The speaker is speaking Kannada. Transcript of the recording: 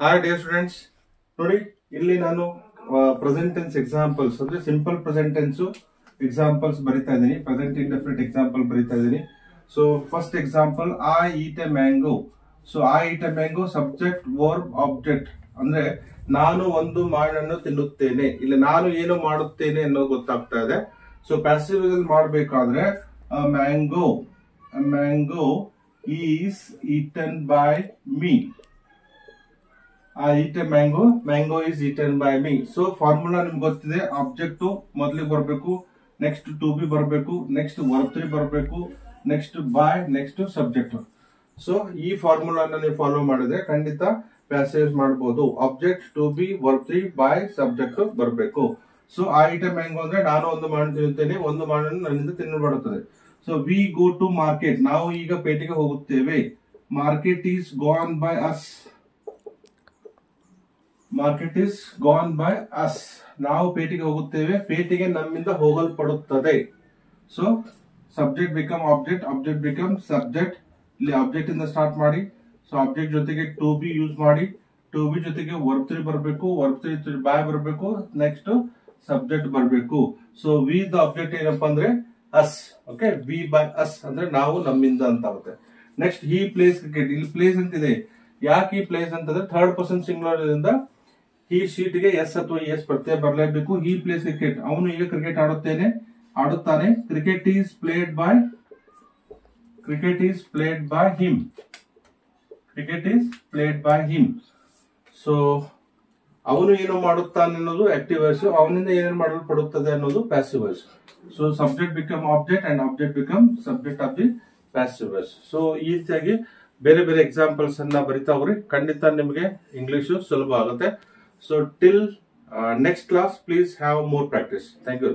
Hi dear students, ನೋಡಿ ಇಲ್ಲಿ ನಾನು ಪ್ರೆಸೆಂಟ್ ಟೆನ್ಸ್ ಎಕ್ಸಾಂಪಲ್ಸ್ ಅಂದ್ರೆ ಸಿಂಪಲ್ ಪ್ರೆಸೆಂಟ್ ಟೆನ್ಸ್ ಎಕ್ಸಾಂಪಲ್ಸ್ ಬರಿತಾ ಇದ್ದೀನಿ. ಪ್ರೆಸೆಂಟ್ ಇಂಡೆಫಿನಿಟ್ ಎಕ್ಸಾಂಪಲ್ ಬರಿತಾ ಇದ್ದೀನಿ. So first example, I eat a mango. So I eat a mango subject verb object ಅಂದ್ರೆ ನಾನು ಒಂದು ಮಾವಿನನ್ನು ತಿನ್ನುತ್ತೇನೆ. ಇಲ್ಲಿ ನಾನು ಏನು ಮಾಡುತ್ತೇನೆ ಅನ್ನೋದು ಗೊತ್ತಾಗ್ತಾ ಇದೆ. ಸೊ ಪ್ಯಾಸಿವ್ ಮಾಡಬೇಕಾದ್ರೆ mango is eaten by me. I eat a mango is eaten by me. So formula ನಿಮ್ಗೆ ಗೊತ್ತಿದೆ. ಆಬ್ಜೆಕ್ಟ್ ಮೊದಲಿಗೆ ಬರಬೇಕು, ನೆಕ್ಸ್ಟ್ ಟು ಬಿ ಬರಬೇಕು, ನೆಕ್ಸ್ಟ್ ವರ್ಬ್ 3 ಬರಬೇಕು, next by, next subject. So ಈ ಫಾರ್ಮುಲಾನ ನೀವು ಫಾಲೋ ಮಾಡಿದ್ರೆ ಖಂಡಿತ ಪ್ಯಾಸೇಜ್ ಮಾಡಬಹುದು. Object to be verb 3 by subject ಬರಬೇಕು. So I eat a mango ಅಂದ್ರೆ ನಾನು ಒಂದು ಮಾವಿನ ತಿನ್ನುತ್ತೇನೆ, ಒಂದು ಮಾವಿನ ನನ್ನಿಂದ ತಿನ್ನಲ್ಪಡುತ್ತದೆ. So we go to market, ನಾವು ಈಗ ಪೇಟೆಗೆ ಹೋಗುತ್ತೇವೆ. Market is gone by us. Market is gone by us, ನಾವು ಪೇಟೆಗೆ ಹೋಗುತ್ತೇವೆ, ಪೇಟೆಗೆ ನಮ್ಮಿಂದ ಹೋಗಲ್ಪಡುತ್ತದೆ. So subject become object, object become subject. ಇಲ್ಲಿ ಆಬ್ಜೆಕ್ಟ್ ಇಂದ ಸ್ಟಾರ್ಟ್ ಮಾಡಿ. ಸೊ ಆಬ್ಜೆಕ್ಟ್ ಜೊತೆಗೆ ಟು ಬಿ ಯೂಸ್ ಮಾಡಿ, ಟು ಬಿ ಜೊತೆಗೆ ವರ್ಬ್ 3 ಬರಬೇಕು, ವರ್ಬ್ 3 ಬೈ ಬರಬೇಕು, ನೆಕ್ಸ್ಟ್ ಸಬ್ಜೆಕ್ಟ್ ಬರಬೇಕು. ಸೊ ವಿ ದ ಆಬ್ಜೆಕ್ಟ್ ಏನಪ್ಪಾ ಅಂದ್ರೆ us. Okay, we by us ಅಂದ್ರೆ ನಾವು ನಮ್ಮಿಂದ ಅಂತ ಆಗುತ್ತೆ. Next he place cricket. ಇಲ್ಲಿ ಪ್ಲೇಸ್ ಅಂತಿದೆ. ಯಾಕೆ ಈ ಪ್ಲೇಸ್ ಅಂತಂದ್ರೆ ಥರ್ಡ್ ಪರ್ಸನ್ ಸಿಂಗುಲರ್ ಇಂದ ಈ ಶೀಟ್ ಗೆ ಎಸ್ ಅಥವಾ ಎಸ್ ಪ್ರತ್ಯಯ ಬರಲೇಬೇಕು. ಈ ಪ್ಲೇಸ್ ಕ್ರಿಕೆಟ್, ಅವನು ಈಗ ಕ್ರಿಕೆಟ್ ಆಡುತ್ತಾನೆ. Cricket is played by him. Cricket is played by him. So ಅವನು ಏನು ಮಾಡುತ್ತಾನೆ ಅನ್ನೋದು ಆಕ್ಟಿವ್ ವಾಯ್ಸ್, ಅವನಿಂದ ಏನೇನು ಮಾಡಲ್ಪಡುತ್ತದೆ ಅನ್ನೋದು passive voice. So subject become object and object become subject of the passive voice. So ಈ ರೀತಿಯಾಗಿ ಬೇರೆ ಬೇರೆ ಎಕ್ಸಾಂಪಲ್ಸ್ ಅನ್ನ ಬರಿತಾ ಹೋಗ್ರಿ, ಖಂಡಿತ ನಿಮಗೆ ಇಂಗ್ಲಿಷ್ ಸುಲಭ ಆಗುತ್ತೆ. So till next class, please have more practice. Thank you.